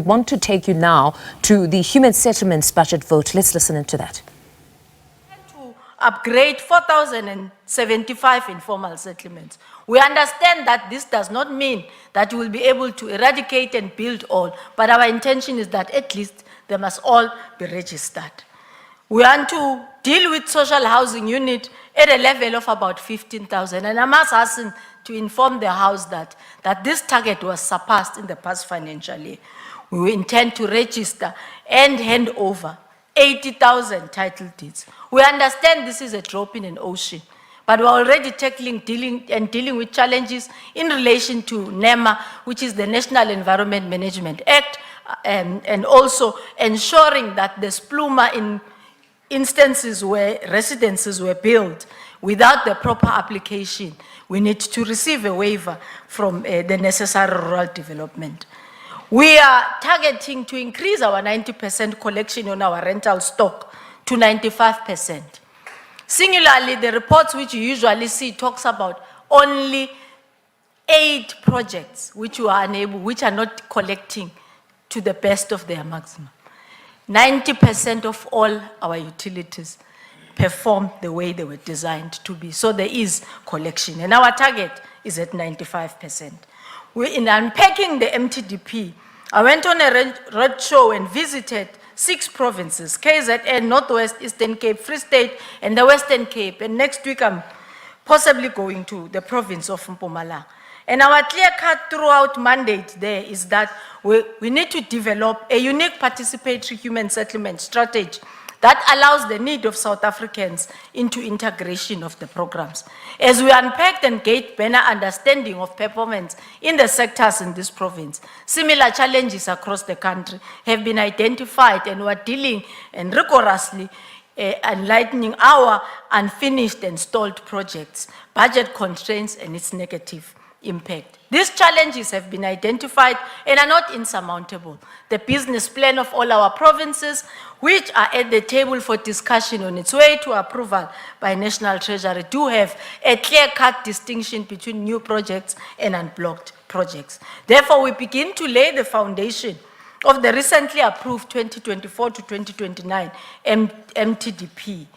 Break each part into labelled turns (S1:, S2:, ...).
S1: want to take you now to the Human Settlements budget vote. Let's listen into that.
S2: To upgrade 4,075 informal settlements. We understand that this does not mean that we will be able to eradicate and build all, but our intention is that at least they must all be registered. We want to deal with social housing unit at a level of about 15,000. And I must hasten to inform the House that this target was surpassed in the past financial year. We intend to register and hand over 80,000 title deeds. We understand this is a drop in an ocean, but we're already dealing with challenges in relation to NEMA, which is the National Environment Management Act, and also ensuring that the SPLUMA in instances where residences were built without the proper application, we need to receive a waiver from the necessary rural development. We are targeting to increase our 90% collection on our rental stock to 95%. Singularly, the reports which you usually see talks about only 8 projects which are not collecting to the best of their maximum. 90% of all our utilities perform the way they were designed to be. So there is collection, and our target is at 95%. In unpacking the MTDP, I went on a road show and visited 6 provinces: KZN, Northwest, Eastern Cape, Free State, and the Western Cape. And next week I'm possibly going to the province of Mpumalanga. And our clear-cut throughout mandate there is that we need to develop a unique participatory human settlement strategy that allows the need of South Africans into integration of the programs. As we unpacked and gained better understanding of performance in the sectors in this province, similar challenges across the country have been identified, and we're dealing and rigorously enlightening our unfinished and stalled projects, budget constraints, and its negative impact. These challenges have been identified and are not insurmountable. The business plan of all our provinces, which are at the table for discussion on its way to approval by National Treasury, do have a clear-cut distinction between new projects and unblocked projects. Therefore, we begin to lay the foundation of the recently approved 2024 to 2029 MTDP.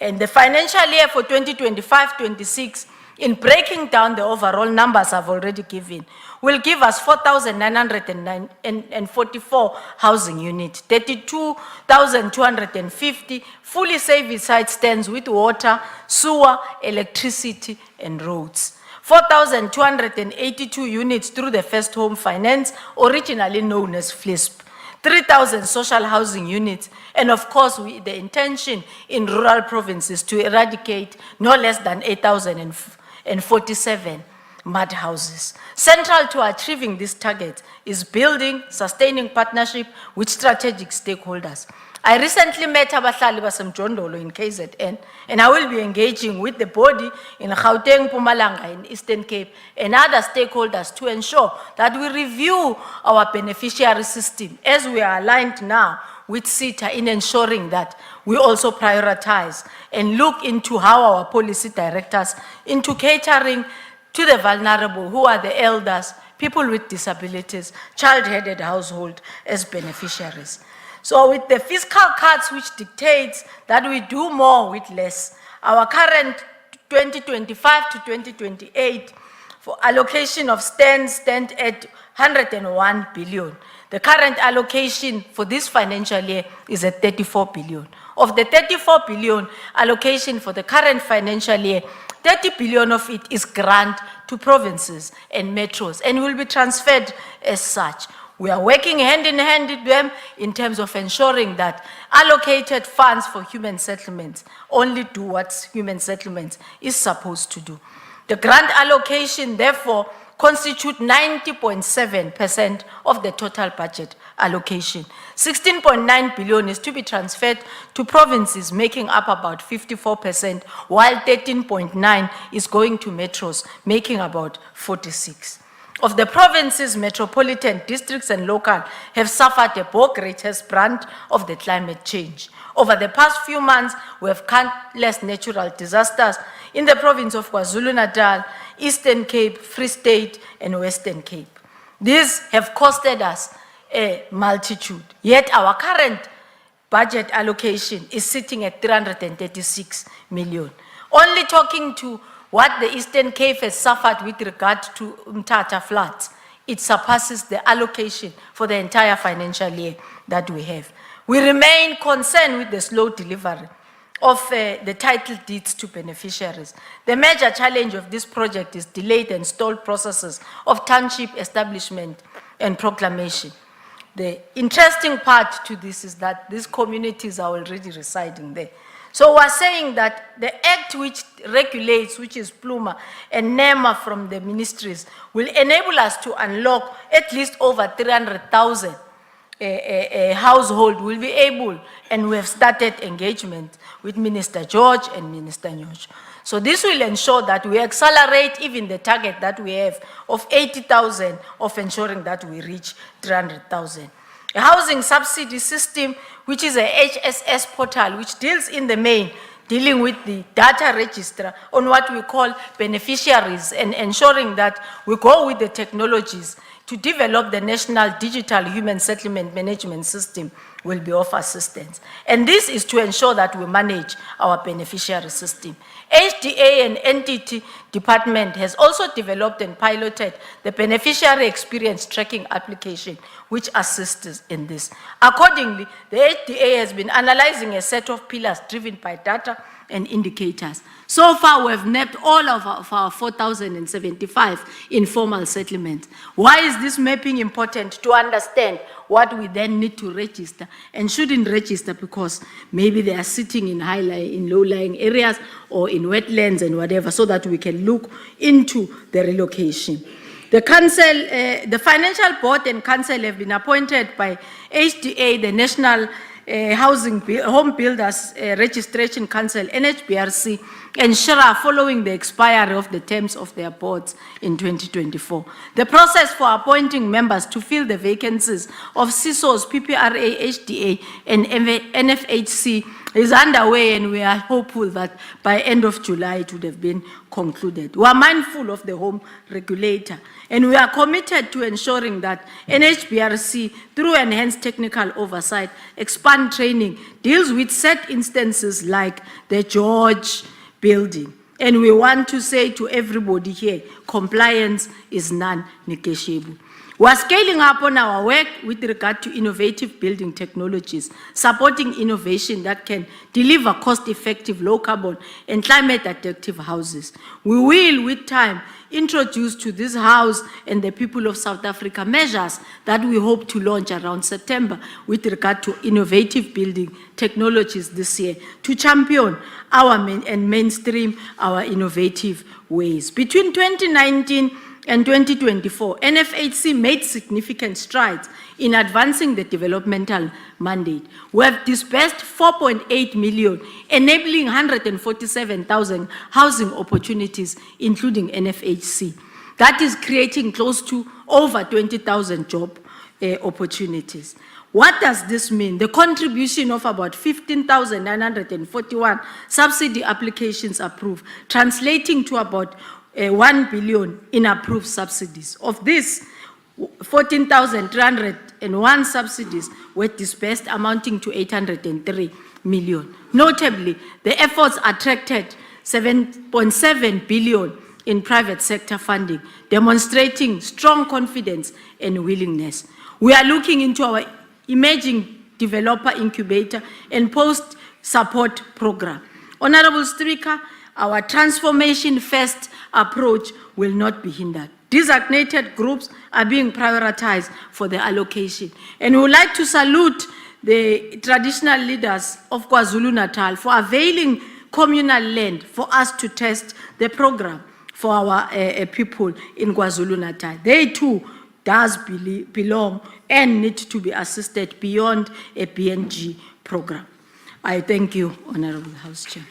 S2: And the financial year for 2025-26, in breaking down the overall numbers I've already given, will give us 4,944 housing units, 32,250 fully service-side stands with water, sewer, electricity, and roads. 4,282 units through the First Home Finance, originally known as FLISP. 3,000 social housing units, and of course, the intention in rural provinces to eradicate no less than 8,047 mud houses. Central to achieving this target is building, sustaining partnership with strategic stakeholders. I recently met abahlali basemjondolo in KZN, and I will be engaging with the body in Gauteng, Mpumalanga, in Eastern Cape, and other stakeholders to ensure that we review our beneficiary system as we are aligned now with CETA in ensuring that we also prioritize and look into how our policy directors into catering to the vulnerable, who are the elders, people with disabilities, child-headed household as beneficiaries. So with the fiscal cuts which dictates that we do more with less, our current 2025 to 2028 for allocation of stand at 101 billion. The current allocation for this financial year is at 34 billion. Of the 34 billion allocation for the current financial year, 30 billion of it is grant to provinces and metros and will be transferred as such. We are working hand in hand with them in terms of ensuring that allocated funds for human settlements only do what human settlements is supposed to do. The grant allocation, therefore, constitute 90.7% of the total budget allocation. 16.9 billion is to be transferred to provinces, making up about 54%, while 13.9 is going to metros, making about 46%. Of the provinces, metropolitan districts and local have suffered the greatest brunt of the climate change. Over the past few months, we have countless natural disasters in the province of KwaZulu-Natal, Eastern Cape, Free State, and Western Cape. These have costed us a multitude. Yet our current budget allocation is sitting at 336 million. Only talking to what the Eastern Cape has suffered with regard to Mthatha floods, it surpasses the allocation for the entire financial year that we have. We remain concerned with the slow delivery of the title deeds to beneficiaries. The major challenge of this project is delayed and stalled processes of township establishment and proclamation. The interesting part to this is that these communities are already residing there. So we're saying that the act which regulates, which is Pluma and NEMA from the ministries, will enable us to unlock at least over 300,000 household will be able, and we have started engagement with Minister George and Minister Nyosh. So this will ensure that we accelerate even the target that we have of 80,000 of ensuring that we reach 300,000. A housing subsidy system, which is a HSS portal, which deals in the main, dealing with the data register on what we call beneficiaries and ensuring that we go with the technologies to develop the National Digital Human Settlement Management System will be of assistance. And this is to ensure that we manage our beneficiary system. HDA and NTT department has also developed and piloted the beneficiary experience tracking application, which assists us in this. Accordingly, the HDA has been analyzing a set of pillars driven by data and indicators. So far, we have mapped all of our 4,075 informal settlements. Why is this mapping important? To understand what we then need to register and shouldn't register because maybe they are sitting in low-lying areas or in wetlands and whatever, so that we can look into the relocation. The council, the financial board and council have been appointed by HDA, the National Home Builders Registration Council, NHBRC, and SHRA following the expiry of the terms of their boards in 2024. The process for appointing members to fill the vacancies of CISOs, PPRA, HDA, and NFHC is underway, and we are hopeful that by end of July it would have been concluded. We are mindful of the home regulator, and we are committed to ensuring that NHBRC, through enhanced technical oversight, expand training, deals with set instances like the George building. And we want to say to everybody here, compliance is non-negotiable. We are scaling up on our work with regard to innovative building technologies, supporting innovation that can deliver cost-effective, low-carbon, and climate-adaptive houses. We will, with time, introduce to this House and the people of South Africa measures that we hope to launch around September with regard to innovative building technologies this year to champion our and mainstream our innovative ways. Between 2019 and 2024, NFHC made significant strides in advancing the developmental mandate. We have disbursed 4.8 million, enabling 147,000 housing opportunities, including NFHC. That is creating close to over 20,000 job opportunities. What does this mean? The contribution of about 15,941 subsidy applications approved, translating to about 1 billion in approved subsidies. Of this, 14,301 subsidies were disbursed, amounting to 803 million. Notably, the efforts attracted 7.7 billion in private sector funding, demonstrating strong confidence and willingness. We are looking into our emerging developer incubator and post-support program. Honorable Speaker, our transformation-first approach will not be hindered. Designated groups are being prioritized for the allocation. And we would like to salute the traditional leaders of KwaZulu-Natal for availing communal land for us to test the program for our people in KwaZulu-Natal. They too does belong and need to be assisted beyond a BNG program. I thank you, Honorable House Chair.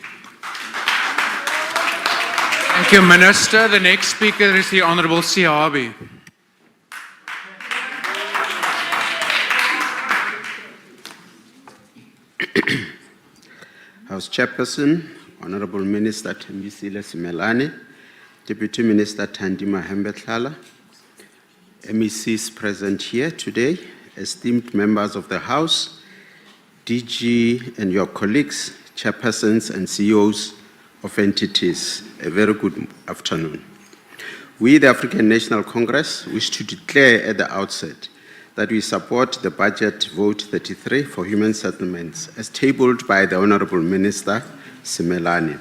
S3: Thank you, Minister. The next speaker is the Honorable Siabi.
S4: House Chairperson, Honorable Minister Thembi Simelane, Deputy Minister Thandi Mahambehlala, MECs present here today, esteemed members of the House, DG and your colleagues, chairpersons and CEOs of entities, a very good afternoon. We, the African National Congress, wish to declare at the outset that we support the Budget Vote 33 for Human Settlements as tabled by the Honourable Minister Simelane.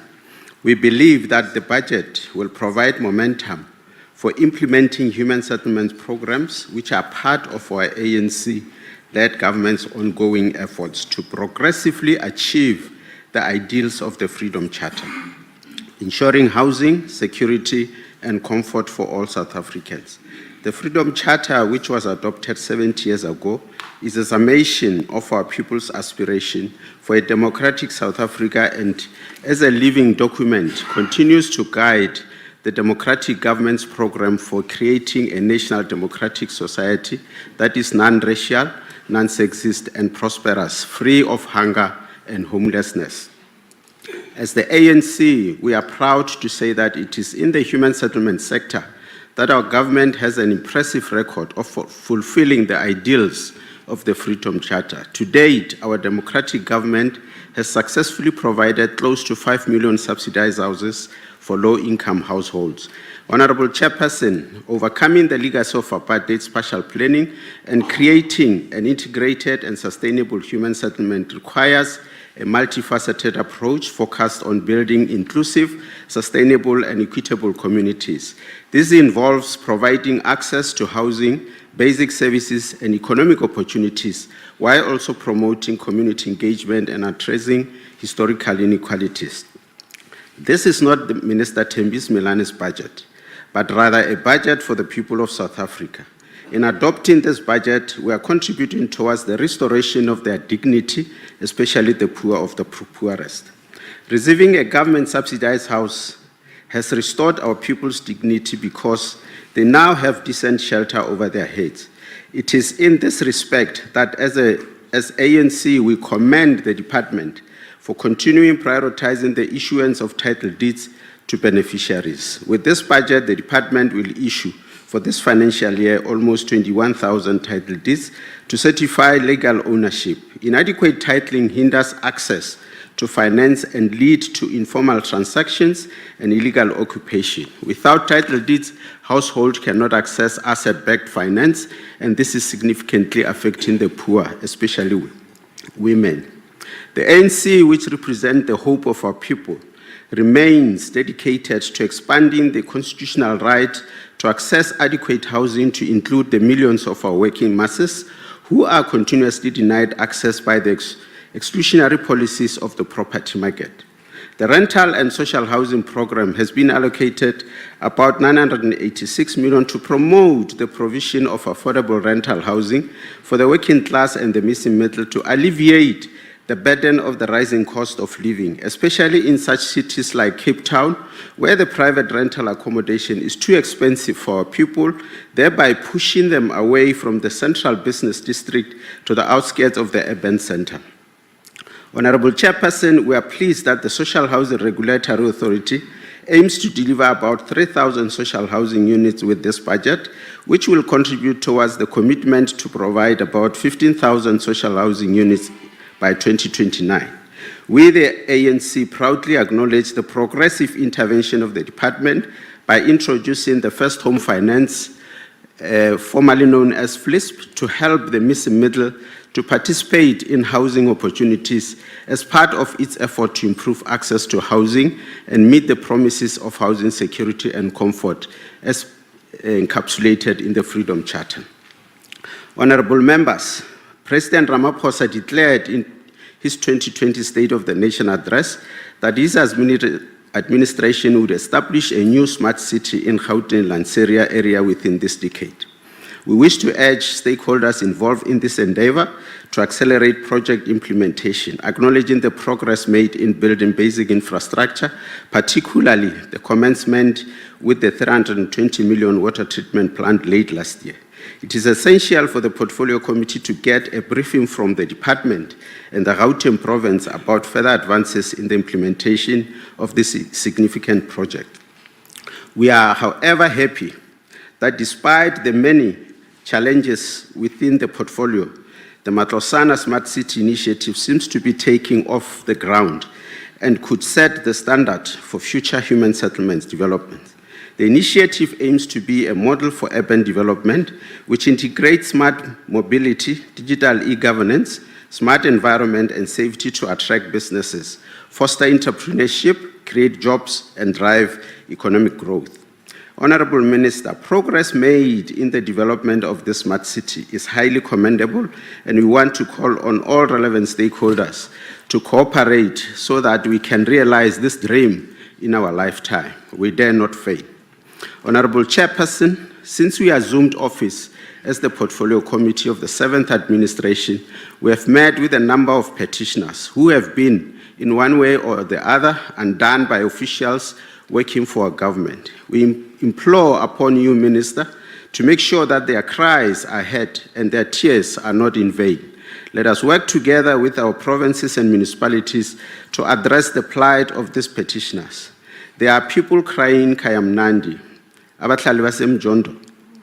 S4: We believe that the budget will provide momentum for implementing human settlements programs which are part of our ANC-led government's ongoing efforts to progressively achieve the ideals of the Freedom Charter, ensuring housing, security, and comfort for all South Africans. The Freedom Charter, which was adopted 70 years ago, is a summation of our people's aspiration for a democratic South Africa, and as a living document, continues to guide the democratic government's program for creating a national democratic society that is non-racial, non-sexist, and prosperous, free of hunger and homelessness. As the ANC, we are proud to say that it is in the human settlement sector that our government has an impressive record of fulfilling the ideals of the Freedom Charter. To date, our democratic government has successfully provided close to 5 million subsidized houses for low-income households. Honourable Chairperson, overcoming the legacy of apartheid spatial planning and creating an integrated and sustainable human settlement requires a multifaceted approach focused on building inclusive, sustainable, and equitable communities. This involves providing access to housing, basic services, and economic opportunities, while also promoting community engagement and addressing historical inequalities. This is not the Minister Thembi Simelane's budget, but rather a budget for the people of South Africa. In adopting this budget, we are contributing towards the restoration of their dignity, especially the poor of the poorest. Receiving a government-subsidized house has restored our people's dignity because they now have decent shelter over their heads. It is in this respect that as ANC, we commend the department for continuing prioritizing the issuance of title deeds to beneficiaries. With this budget, the department will issue for this financial year almost 21,000 title deeds to certify legal ownership. Inadequate titling hinders access to finance and lead to informal transactions and illegal occupation. Without title deeds, households cannot access asset-backed finance, and this is significantly affecting the poor, especially women. The ANC, which represents the hope of our people, remains dedicated to expanding the constitutional right to access adequate housing to include the millions of our working masses who are continuously denied access by the exclusionary policies of the property market. The rental and social housing program has been allocated about 986 million to promote the provision of affordable rental housing for the working class and the missing middle to alleviate the burden of the rising cost of living, especially in such cities like Cape Town, where the private rental accommodation is too expensive for our people, thereby pushing them away from the central business district to the outskirts of the urban center. Honourable Chairperson, we are pleased that the Social Housing Regulatory Authority aims to deliver about 3,000 social housing units with this budget, which will contribute towards the commitment to provide about 15,000 social housing units by 2029. We, the ANC, proudly acknowledge the progressive intervention of the department by introducing the First Home Finance, formerly known as FLISP, to help the missing middle to participate in housing opportunities as part of its effort to improve access to housing and meet the promises of housing security and comfort as encapsulated in the Freedom Charter. Honourable members, President Ramaphosa declared in his 2020 State of the Nation address that his administration would establish a new smart city in Gauteng Lanseria area within this decade. We wish to urge stakeholders involved in this endeavor to accelerate project implementation, acknowledging the progress made in building basic infrastructure, particularly the commencement with the 320 million water treatment plant late last year. It is essential for the Portfolio Committee to get a briefing from the department and the Gauteng province about further advances in the implementation of this significant project. We are, however, happy that despite the many challenges within the portfolio, the Matlosana Smart City initiative seems to be taking off the ground and could set the standard for future human settlements development. The initiative aims to be a model for urban development, which integrates smart mobility, digital e-governance, smart environment and safety to attract businesses, foster entrepreneurship, create jobs, and drive economic growth. Honorable Minister, progress made in the development of the smart city is highly commendable, and we want to call on all relevant stakeholders to cooperate so that we can realize this dream in our lifetime. We dare not fail. Honorable Chairperson, since we assumed office as the Portfolio Committee of the 7th Administration, we have met with a number of petitioners who have been, in one way or the other, undone by officials working for our government. We implore upon you, Minister, to make sure that their cries are heard and their tears are not in vain. Let us work together with our provinces and municipalities to address the plight of these petitioners. There are people crying Kayamnandi, Abahlali baseMjondo,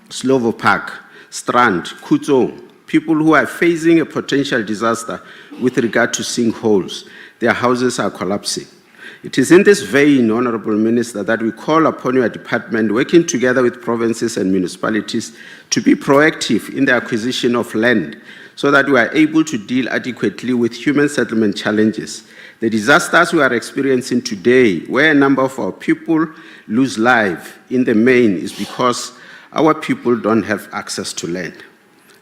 S4: Slovo Park, Strand, Kutso, people who are facing a potential disaster with regard to sinkholes. Their houses are collapsing. It is in this vein, Honorable Minister, that we call upon your department, working together with provinces and municipalities, to be proactive in the acquisition of land so that we are able to deal adequately with human settlement challenges. The disasters we are experiencing today, where a number of our people lose life, in the main is because our people don't have access to land.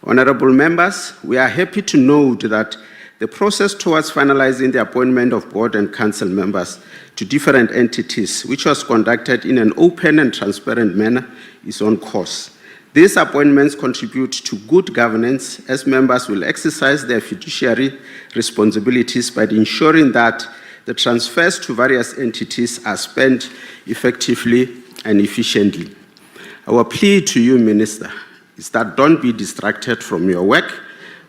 S4: Honorable members, we are happy to note that the process towards finalizing the appointment of board and council members to different entities, which was conducted in an open and transparent manner, is on course. These appointments contribute to good governance, as members will exercise their fiduciary responsibilities by ensuring that the transfers to various entities are spent effectively and efficiently. Our plea to you, Minister, is that don't be distracted from your work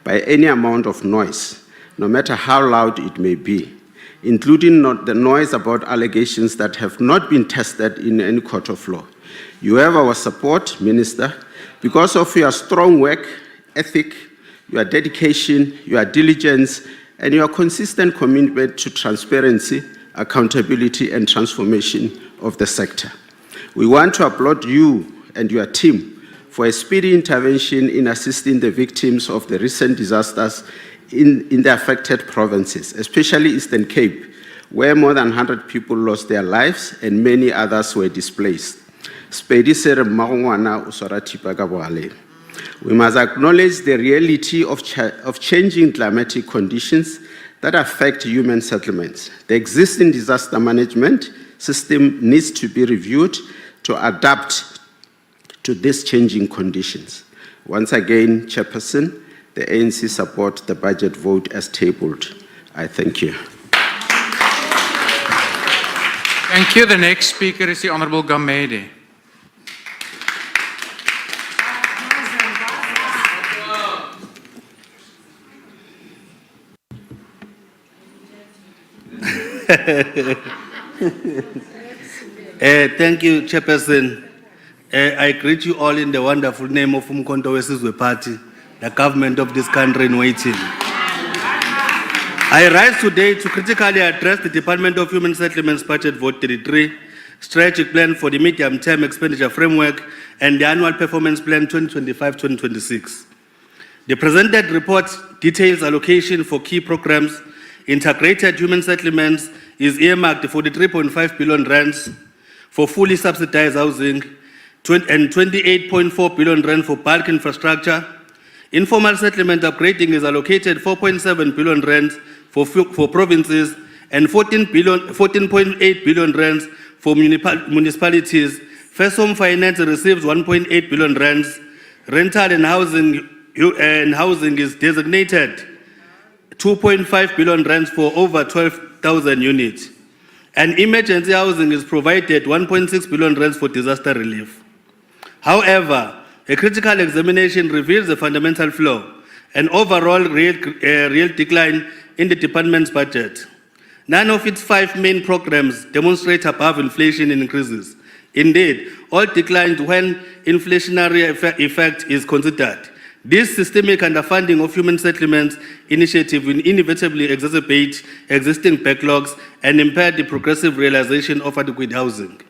S4: by any amount of noise, no matter how loud it may be, including the noise about allegations that have not been tested in any court of law. You have our support, Minister, because of your strong work ethic, your dedication, your diligence, and your consistent commitment to transparency, accountability, and transformation of the sector. We want to applaud you and your team for a speedy intervention in assisting the victims of the recent disasters in the affected provinces, especially Eastern Cape, where more than 100 people lost their lives and many others were displaced. We must acknowledge the reality of changing climatic conditions that affect human settlements. The existing disaster management system needs to be reviewed to adapt to these changing conditions. Once again, Chairperson, the ANC supports the budget vote as tabled. I thank you.
S3: Thank you. The next speaker is the Honourable Gamede.
S5: Thank you, Chairperson. I greet you all in the wonderful name of Umkhonto Wesizwe Party, the government of this country in waiting. I rise today to critically address the Department of Human Settlements Budget Vote 33, Strategic Plan for the Medium-Term Expenditure Framework, and the Annual Performance Plan 2025-2026. The presented report details allocation for key programs. Integrated human settlements is earmarked 43.5 billion rands for fully subsidized housing and 28.4 billion rand for bulk infrastructure. Informal settlement upgrading is allocated 4.7 billion rand for provinces and 14.8 billion rand for municipalities. First Home Finance receives 1.8 billion rand. Rental and housing is designated 2.5 billion rand for over 12,000 units. And emergency housing is provided 1.6 billion rand for disaster relief. However, a critical examination reveals a fundamental flaw, an overall real decline in the department's budget. None of its 5 main programs demonstrate above inflation increases. Indeed, all declined when inflationary effect is considered. This systemic underfunding of human settlements initiative will inevitably exacerbate existing backlogs and impair the progressive realization of adequate housing.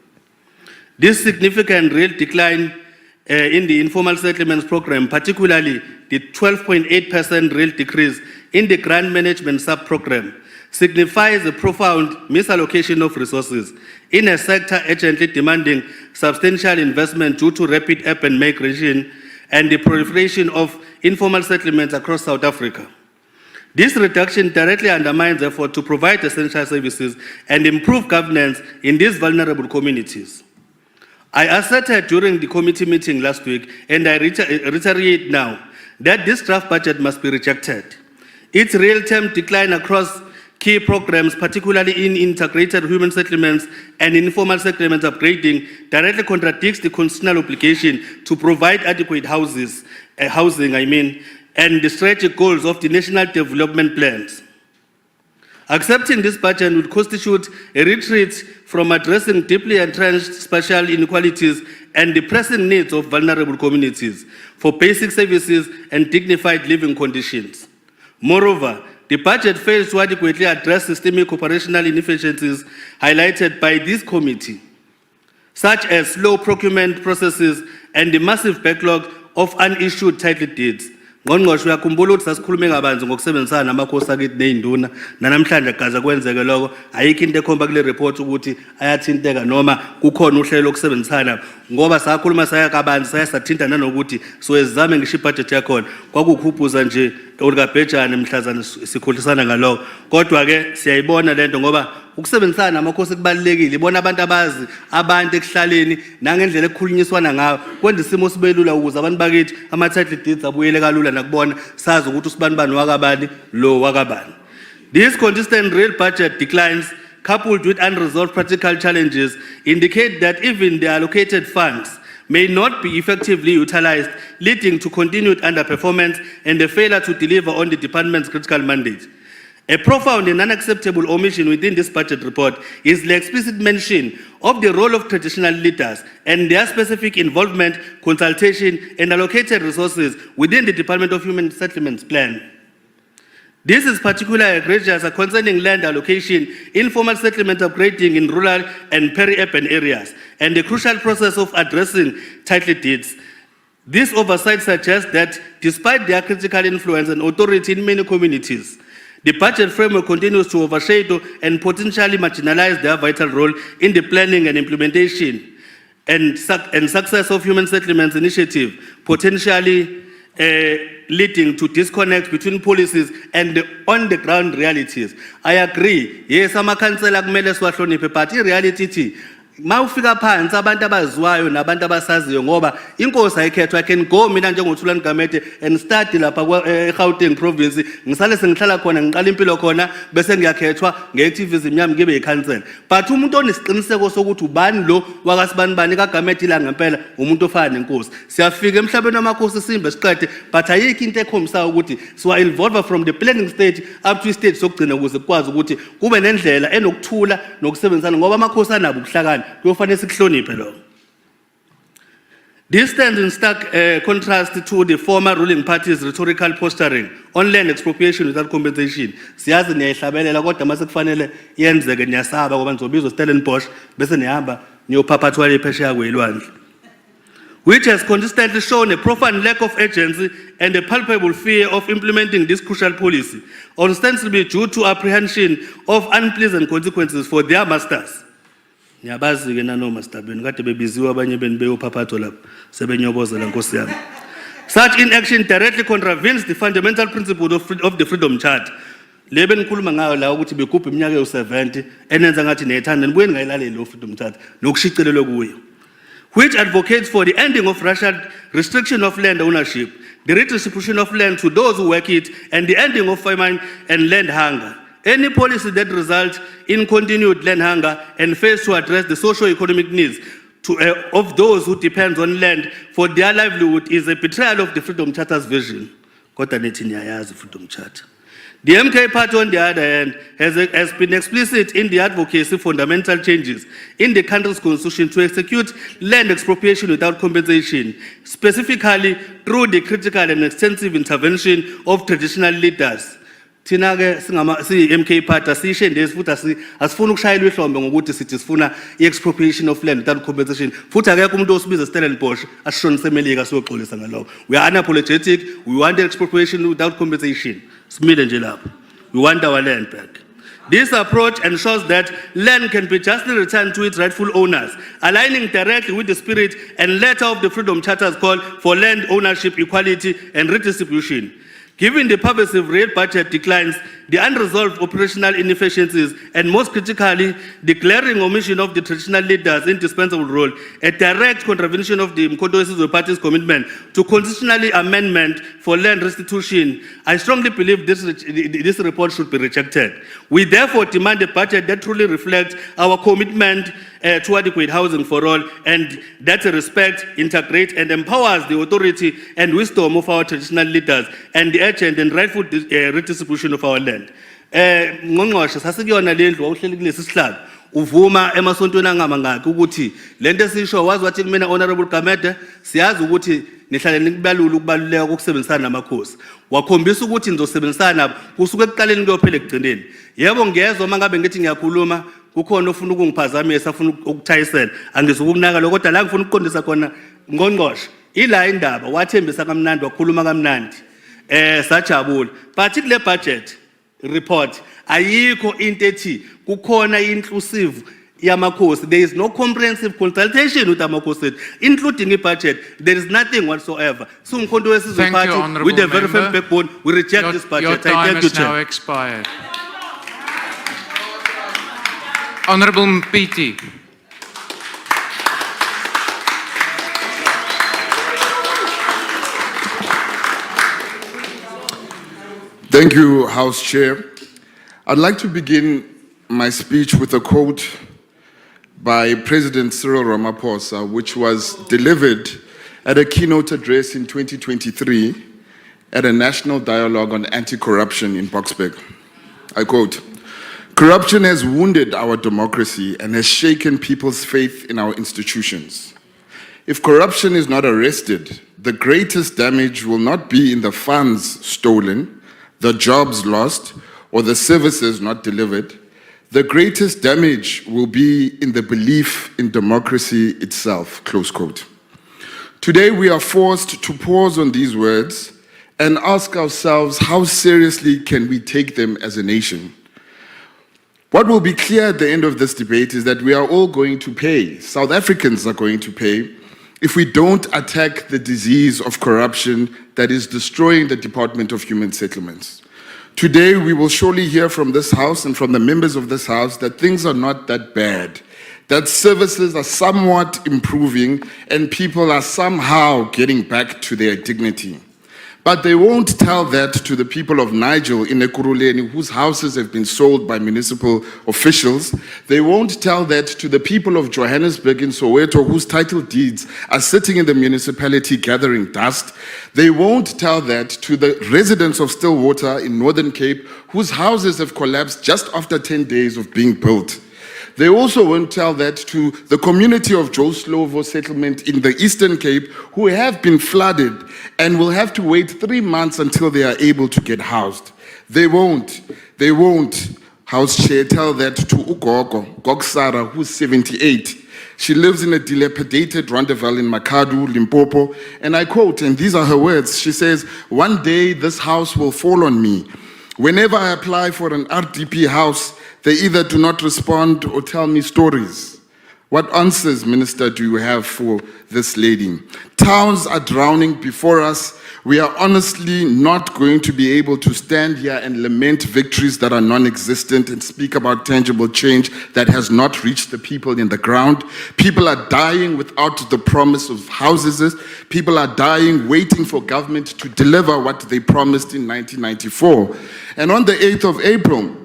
S5: This significant real decline in the informal settlements program, particularly the 12.8% real decrease in the grant management sub-program, signifies a profound misallocation of resources in a sector urgently demanding substantial investment due to rapid urban migration and the proliferation of informal settlements across South Africa. This reduction directly undermines the effort to provide essential services and improve governance in these vulnerable communities. I asserted during the committee meeting last week, and I reiterate now, that this draft budget must be rejected. Its real-term decline across key programs, particularly in integrated human settlements and informal settlements upgrading, directly contradicts the constitutional obligation to provide adequate housing, and the strategic goals of the national development plans. Accepting this budget would constitute a retreat from addressing deeply entrenched spatial inequalities and the pressing needs of vulnerable communities for basic services and dignified living conditions. Moreover, the budget fails to adequately address systemic operational inefficiencies highlighted by this committee, such as slow procurement processes and the massive backlog of unissued title deeds. Ngqongqoshe uyakhumbula ukuthi sasikhulume kabanzi ngokusebenzisana namakhosi akithi ney'nduna nanamhlanje gaza kwenzeke lokho ayikho into ekhomba kule report ukuthi ayathinteka noma kukhona uhlelo lokusebenzisana ngoba sakhuluma saya kabanzi saya sathinta nanokuthi soyezame ngisho ibudget yakhona kwakukhuphuza nje ulikabhejane mhlazana sikhohlisana ngalokho kodwa ke siyayibona lento ngoba ukusebenzisana namakhosi kubalekile ibona abantu abazi abantu ekuhlaleni nangendlela ekukhulunyiswana ngayo kwenza isimo sibelula ukuze abantu bakithi ama title deeds abuyele kalula nakubona sazi ukuthi usibanibani wakabani lo wakabani. These consistent real budget declines coupled with unresolved practical challenges indicate that even the allocated funds may not be effectively utilized, leading to continued underperformance and a failure to deliver on the department's critical mandate. A profound and unacceptable omission within this budget report is the explicit mention of the role of traditional leaders and their specific involvement, consultation, and allocated resources within the Department of Human Settlements plan. This is particularly egregious concerning land allocation, informal settlement upgrading in rural and peri-urban areas, and the crucial process of addressing title deeds. This oversight suggests that despite their critical influence and authority in many communities, the budget framework continues to overshadow and potentially marginalize their vital role in the planning and implementation and success of human settlements initiative, potentially leading to disconnect between policies and the on-the-ground realities. I agree. Yes, amakhansela kumele siwahloniphe, but reality ithi mawufika phansi abantu abaziwayo nabantu abasaziyo ngoba inkosi ayikhethwa I can go mina njengothulani Gamete and start lapha eGauteng province ngisale sengihlala khona ngiqala impilo khona bese ngiyakhethwa ngeactivism yami ngibe yikhansela but umuntu onesiqiniseko sokuthi ubani lo wakasibanibani kaGamete la ngempela umuntu ofana nenkosi siyafika emhlabeni wamakhosi simbe siqede but ayikho into ekhomisa ukuthi siwa involve from the planning stage up to stage sokugcina ukuze kukwazi ukuthi kube nendlela enokuthula nokusebenzisana ngoba amakhosi anabo ukuhlakana. This stands in stark contrast to the former ruling party's rhetorical posturing on land expropriation without compensation. Siyazi niyayihlabelela kodwa mase kufanele yenzeke niyasaba ngoba nizobizwa Stellenbosch bese nihamba niyophapathwa lephesheya kwelwandle, which has consistently shown a profound lack of urgency and a palpable fear of implementing this crucial policy, ostensibly due to apprehension of unpleasant consequences for their masters. Ngiyabazi ke nano master beni kade bebiziwe abanye beni beyophaphatho lapho sebenyobozela Nkosi yami. Such inaction directly contravenes the fundamental principle of the Freedom Charter. Lebe nikhuluma ngayo la ukuthi begubha iminyaka yo70 enenza ngathi neyithanda nibuye ningayilaleli lo Freedom Charter nokushicilelwe kuyo, which advocates for the ending of racial restriction of land ownership, the redistribution of land to those who work it, and the ending of famine and land hunger. Any policy that results in continued land hunger and fails to address the socio-economic needs of those who depend on land for their livelihood is a betrayal of the Freedom Charter's vision. Kodwa nithi niyayazi Freedom Charter. The MK Party, on the other hand, has been explicit in the advocacy of fundamental changes in the country's constitution to execute land expropriation without compensation, specifically through the critical and extensive intervention of traditional leaders. Thina ke MK Party asishe ndezi futhi asifuna ukushayela ihlombe ngokuthi sithi sifuna expropriation of land without compensation. Futhi akekho umuntu osibiza Stellenbosch asishonise eMelika siyoxolisa ngalokho. We are unapologetic. We want expropriation without compensation. Smile nje lapho. We want our land back. This approach ensures that land can be justly returned to its rightful owners, aligning directly with the spirit and letter of the Freedom Charter's call for land ownership, equality, and redistribution. Given the pervasive real budget declines, the unresolved operational inefficiencies, and most critically, the glaring omission of the traditional leaders' indispensable role, a direct contravention of the Mkhonto Party's commitment to constitutional amendment for land restitution, I strongly believe this report should be rejected. We therefore demand a budget that truly reflects our commitment to adequate housing for all, and that respects, integrates, and empowers the authority and wisdom of our traditional leaders and the urgent and rightful redistribution of our land. Ngqongqoshe sasikuyona lendlu wawuhleli kulesi sihlalo uvuma emasontweni angamangaki ukuthi lento esisho wazi wathi kumina honorable Gamede siyazi ukuthi nihlale nikubalula ukubaluleka kokusebenzisana namakhosi wakhombisa ukuthi nizosebenzisana nabo kusuka ekuqaleni kuyophela ekugcineni. Yebo ngiyezwa mangabe ngithi ngiyakhuluma kukhona ofuna ukungiphazamisa afuna ukuthayisela angizokunaka lokho kodwa la ngifuna ukuqondisa khona ngqongqoshe ila indaba wathembisa kamnandi wakhuluma kamnandi sajabula but kule budget report ayikho into ethi kukhona inclusive yamakhosi. There is no comprehensive consultation with amakhosi including a budget. There is nothing whatsoever. So Mkhonto Wesizwe Party with a very firm backbone we reject this budget.
S3: Your time has now expired. Honorable Mpiti.
S6: Thank you, House Chair. I'd like to begin my speech with a quote by President Cyril Ramaphosa, which was delivered at a keynote address in 2023 at a national dialogue on anti-corruption in Boksburg. I quote, "Corruption has wounded our democracy and has shaken people's faith in our institutions. If corruption is not arrested, the greatest damage will not be in the funds stolen, the jobs lost, or the services not delivered. The greatest damage will be in the belief in democracy itself," close quote. Today we are forced to pause on these words and ask ourselves how seriously can we take them as a nation. What will be clear at the end of this debate is that we are all going to pay. South Africans are going to pay if we don't attack the disease of corruption that is destroying the Department of Human Settlements. Today, we will surely hear from this House and from the members of this House that things are not that bad, that services are somewhat improving and people are somehow getting back to their dignity. But they won't tell that to the people of Nigel in Ekurhuleni, whose houses have been sold by municipal officials. They won't tell that to the people of Johannesburg in Soweto, whose title deeds are sitting in the municipality gathering dust. They won't tell that to the residents of Stillwater in Northern Cape, whose houses have collapsed just after 10 days of being built. They also won't tell that to the community of Joe Slovo settlement in the Eastern Cape, who have been flooded and will have to wait 3 months until they are able to get housed. They won't, House Chair, tell that to Ugogo, Gogsara, who's 78. She lives in a dilapidated Rondeville in Makadu, Limpopo, and I quote, and these are her words, she says, "One day this house will fall on me. Whenever I apply for an RDP house, they either do not respond or tell me stories." What answers, Minister, do you have for this lady? Towns are drowning before us. We are honestly not going to be able to stand here and lament victories that are non-existent and speak about tangible change that has not reached the people in the ground. People are dying without the promise of houses. People are dying waiting for government to deliver what they promised in 1994. And on the 8th of April,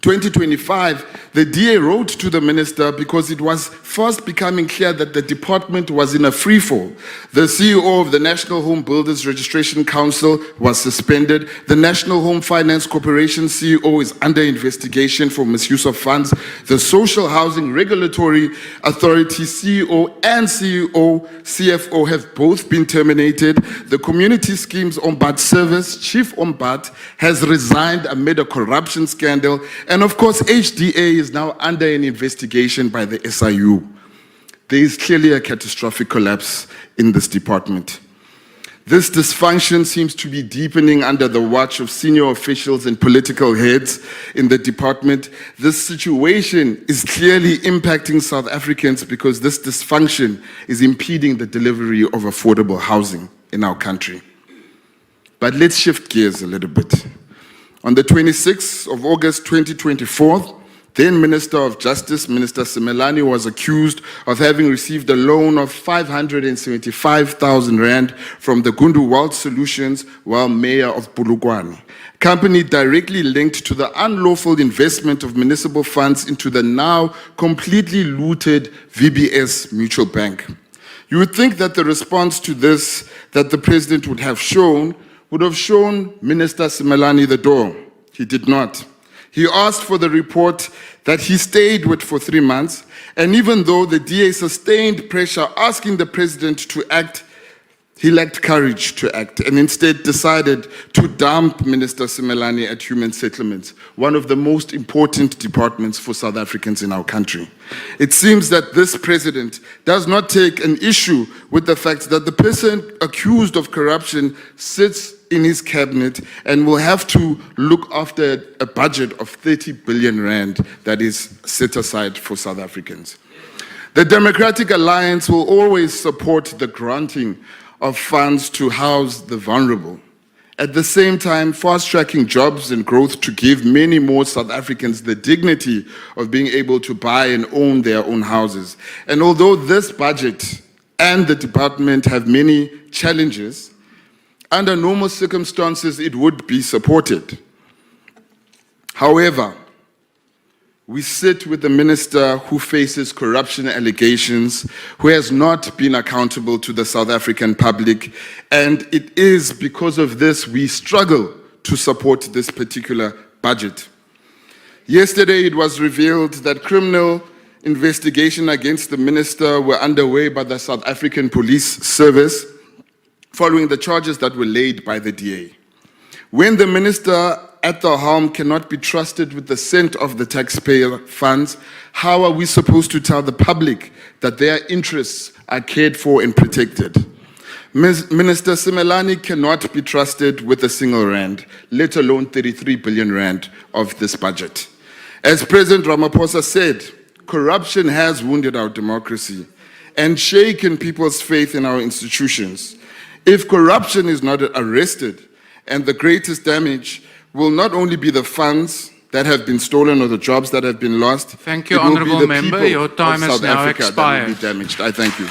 S6: 2025, The DA wrote to the minister because it was first becoming clear that the department was in a freefall. The CEO of the National Home Builders Registration Council was suspended. The National Home Finance Corporation CEO is under investigation for misuse of funds. The Social Housing Regulatory Authority CEO and CFO have both been terminated. The Community Schemes Ombud Service Chief Ombud has resigned amid a corruption scandal. And of course, HDA is now under an investigation by the SIU. There is clearly a catastrophic collapse in this department. This dysfunction seems to be deepening under the watch of senior officials and political heads in the department. This situation is clearly impacting South Africans because this dysfunction is impeding the delivery of affordable housing in our country. But let's shift gears a little bit. On the 26th of August 2024, then Minister of Justice, Minister Simelane, was accused of having received a loan of 575,000 rand from the Gundu Wealth Solutions while mayor of Polokwane, company directly linked to the unlawful investment of municipal funds into the now completely looted VBS Mutual Bank. You would think that the response to this that the president would have shown Minister Simelane the door. He did not. He asked for the report that he stayed with for 3 months, and even though the DA sustained pressure asking the president to act, he lacked courage to act and instead decided to dump Minister Simelane at Human Settlements, one of the most important departments for South Africans in our country. It seems that this president does not take an issue with the fact that the person accused of corruption sits in his cabinet and will have to look after a budget of 30 billion rand that is set aside for South Africans. The Democratic Alliance will always support the granting of funds to house the vulnerable. At the same time, fast-tracking jobs and growth to give many more South Africans the dignity of being able to buy and own their own houses. And although this budget and the department have many challenges, under normal circumstances, it would be supported. However, we sit with a minister who faces corruption allegations, who has not been accountable to the South African public, and it is because of this we struggle to support this particular budget. Yesterday, it was revealed that criminal investigations against the minister were underway by the South African Police Service following the charges that were laid by the DA. When the minister at the helm cannot be trusted with the scent of the taxpayer funds, how are we supposed to tell the public that their interests are cared for and protected? Minister Simelane cannot be trusted with a single rand, let alone 33 billion rand of this budget. As President Ramaphosa said, corruption has wounded our democracy and shaken people's faith in our institutions. If corruption is not arrested, and the greatest damage will not only be the funds that have been stolen or the jobs that have been lost.
S3: Thank you, Honourable Member. Your time has now expired.
S6: That will be damaged. I thank you.